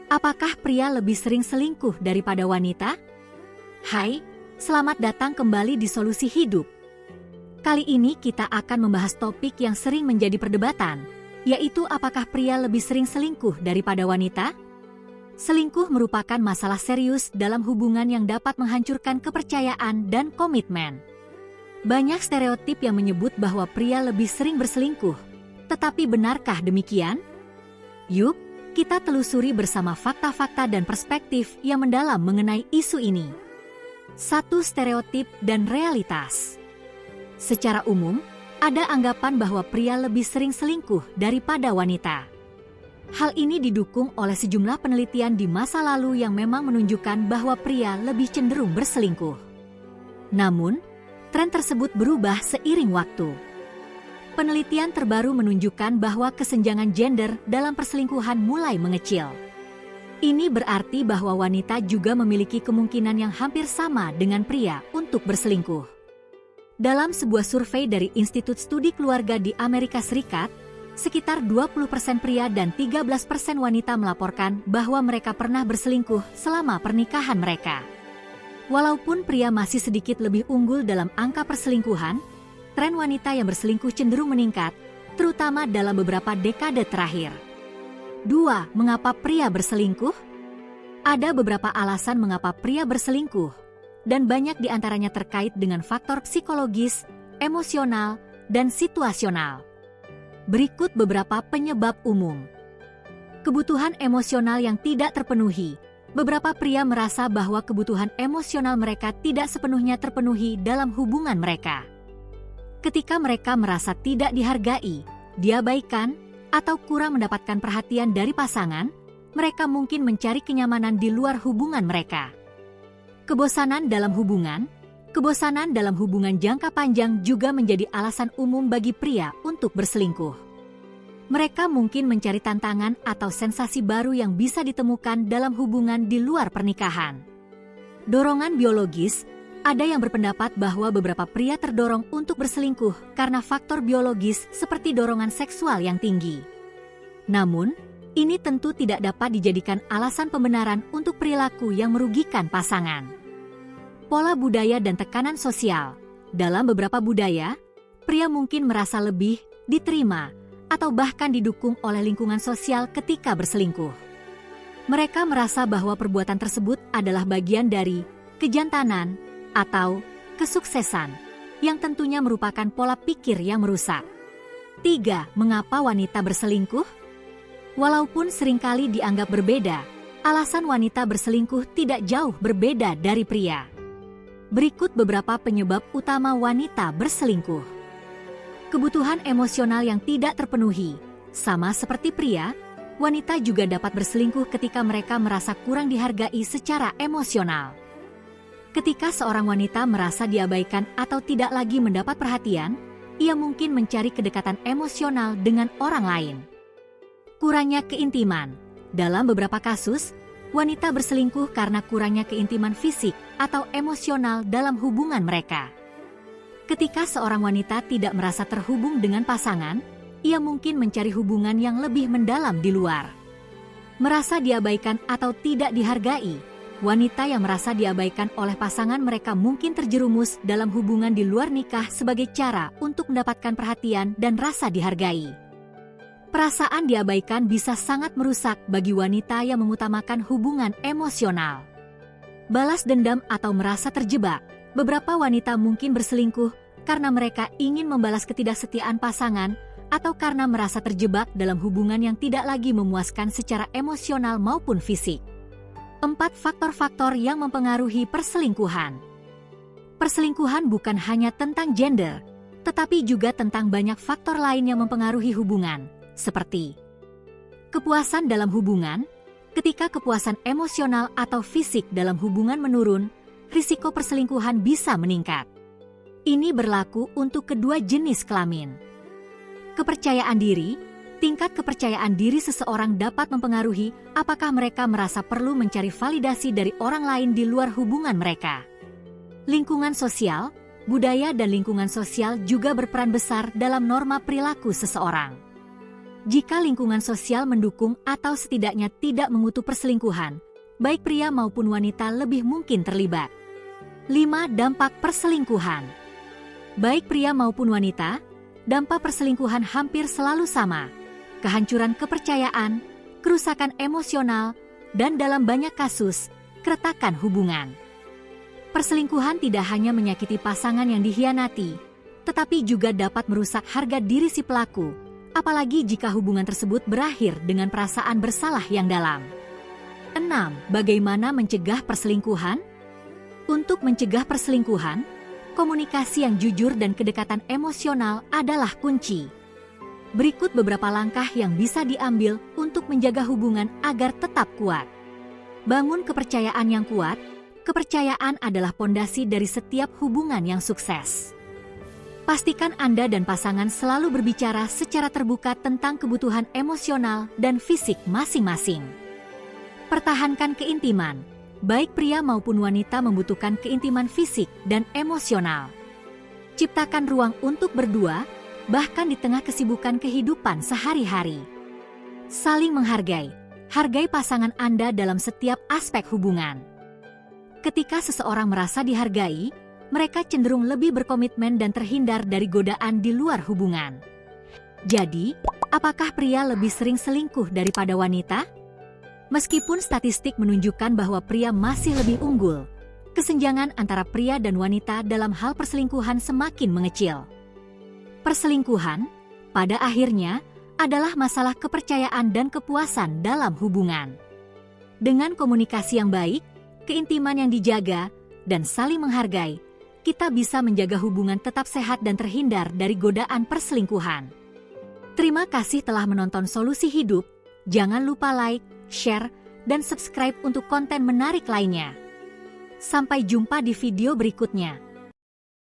Apakah pria lebih sering selingkuh daripada wanita? Hai, selamat datang kembali di Solusi Hidup. Kali ini kita akan membahas topik yang sering menjadi perdebatan, yaitu apakah pria lebih sering selingkuh daripada wanita? Selingkuh merupakan masalah serius dalam hubungan yang dapat menghancurkan kepercayaan dan komitmen. Banyak stereotip yang menyebut bahwa pria lebih sering berselingkuh, tetapi benarkah demikian? Yuk, kita telusuri bersama fakta-fakta dan perspektif yang mendalam mengenai isu ini. 1. Stereotip dan realitas. Secara umum, ada anggapan bahwa pria lebih sering selingkuh daripada wanita. Hal ini didukung oleh sejumlah penelitian di masa lalu yang memang menunjukkan bahwa pria lebih cenderung berselingkuh. Namun, tren tersebut berubah seiring waktu. Penelitian terbaru menunjukkan bahwa kesenjangan gender dalam perselingkuhan mulai mengecil. Ini berarti bahwa wanita juga memiliki kemungkinan yang hampir sama dengan pria untuk berselingkuh. Dalam sebuah survei dari Institut Studi Keluarga di Amerika Serikat, sekitar 20% pria dan 13% wanita melaporkan bahwa mereka pernah berselingkuh selama pernikahan mereka. Walaupun pria masih sedikit lebih unggul dalam angka perselingkuhan, tren wanita yang berselingkuh cenderung meningkat, terutama dalam beberapa dekade terakhir. 2. Mengapa pria berselingkuh? Ada beberapa alasan mengapa pria berselingkuh, dan banyak di antaranya terkait dengan faktor psikologis, emosional, dan situasional. Berikut beberapa penyebab umum. Kebutuhan emosional yang tidak terpenuhi. Beberapa pria merasa bahwa kebutuhan emosional mereka tidak sepenuhnya terpenuhi dalam hubungan mereka. Ketika mereka merasa tidak dihargai, diabaikan, atau kurang mendapatkan perhatian dari pasangan, mereka mungkin mencari kenyamanan di luar hubungan mereka. Kebosanan dalam hubungan jangka panjang juga menjadi alasan umum bagi pria untuk berselingkuh. Mereka mungkin mencari tantangan atau sensasi baru yang bisa ditemukan dalam hubungan di luar pernikahan. Dorongan biologis. Ada yang berpendapat bahwa beberapa pria terdorong untuk berselingkuh karena faktor biologis seperti dorongan seksual yang tinggi. Namun, ini tentu tidak dapat dijadikan alasan pembenaran untuk perilaku yang merugikan pasangan. Pola budaya dan tekanan sosial. Dalam beberapa budaya, pria mungkin merasa lebih diterima atau bahkan didukung oleh lingkungan sosial ketika berselingkuh. Mereka merasa bahwa perbuatan tersebut adalah bagian dari kejantanan atau kesuksesan, yang tentunya merupakan pola pikir yang merusak. 3. Mengapa wanita berselingkuh? Walaupun seringkali dianggap berbeda, alasan wanita berselingkuh tidak jauh berbeda dari pria. Berikut beberapa penyebab utama wanita berselingkuh. Kebutuhan emosional yang tidak terpenuhi. Sama seperti pria, wanita juga dapat berselingkuh ketika mereka merasa kurang dihargai secara emosional. Ketika seorang wanita merasa diabaikan atau tidak lagi mendapat perhatian, ia mungkin mencari kedekatan emosional dengan orang lain. Kurangnya keintiman. Dalam beberapa kasus, wanita berselingkuh karena kurangnya keintiman fisik atau emosional dalam hubungan mereka. Ketika seorang wanita tidak merasa terhubung dengan pasangan, ia mungkin mencari hubungan yang lebih mendalam di luar. Merasa diabaikan atau tidak dihargai. Wanita yang merasa diabaikan oleh pasangan mereka mungkin terjerumus dalam hubungan di luar nikah sebagai cara untuk mendapatkan perhatian dan rasa dihargai. Perasaan diabaikan bisa sangat merusak bagi wanita yang mengutamakan hubungan emosional. Balas dendam atau merasa terjebak. Beberapa wanita mungkin berselingkuh karena mereka ingin membalas ketidaksetiaan pasangan atau karena merasa terjebak dalam hubungan yang tidak lagi memuaskan secara emosional maupun fisik. 4. Faktor-faktor yang mempengaruhi perselingkuhan. Perselingkuhan bukan hanya tentang gender, tetapi juga tentang banyak faktor lain yang mempengaruhi hubungan, seperti kepuasan dalam hubungan. Ketika kepuasan emosional atau fisik dalam hubungan menurun, risiko perselingkuhan bisa meningkat. Ini berlaku untuk kedua jenis kelamin. Kepercayaan diri. Tingkat kepercayaan diri seseorang dapat mempengaruhi apakah mereka merasa perlu mencari validasi dari orang lain di luar hubungan mereka. Lingkungan sosial, budaya dan lingkungan sosial juga berperan besar dalam norma perilaku seseorang. Jika lingkungan sosial mendukung atau setidaknya tidak mengutuk perselingkuhan, baik pria maupun wanita lebih mungkin terlibat. 5. Dampak perselingkuhan. Baik pria maupun wanita, dampak perselingkuhan hampir selalu sama. Kehancuran kepercayaan, kerusakan emosional, dan dalam banyak kasus, keretakan hubungan. Perselingkuhan tidak hanya menyakiti pasangan yang dikhianati, tetapi juga dapat merusak harga diri si pelaku, apalagi jika hubungan tersebut berakhir dengan perasaan bersalah yang dalam. 6. Bagaimana mencegah perselingkuhan? Untuk mencegah perselingkuhan, komunikasi yang jujur dan kedekatan emosional adalah kunci. Berikut beberapa langkah yang bisa diambil untuk menjaga hubungan agar tetap kuat. Bangun kepercayaan yang kuat. Kepercayaan adalah pondasi dari setiap hubungan yang sukses. Pastikan Anda dan pasangan selalu berbicara secara terbuka tentang kebutuhan emosional dan fisik masing-masing. Pertahankan keintiman. Baik pria maupun wanita membutuhkan keintiman fisik dan emosional. Ciptakan ruang untuk berdua, bahkan di tengah kesibukan kehidupan sehari-hari. Saling menghargai. Hargai pasangan Anda dalam setiap aspek hubungan. Ketika seseorang merasa dihargai, mereka cenderung lebih berkomitmen dan terhindar dari godaan di luar hubungan. Jadi, apakah pria lebih sering selingkuh daripada wanita? Meskipun statistik menunjukkan bahwa pria masih lebih unggul, kesenjangan antara pria dan wanita dalam hal perselingkuhan semakin mengecil. Perselingkuhan, pada akhirnya, adalah masalah kepercayaan dan kepuasan dalam hubungan. Dengan komunikasi yang baik, keintiman yang dijaga, dan saling menghargai, kita bisa menjaga hubungan tetap sehat dan terhindar dari godaan perselingkuhan. Terima kasih telah menonton Solusi Hidup. Jangan lupa like, share, dan subscribe untuk konten menarik lainnya. Sampai jumpa di video berikutnya.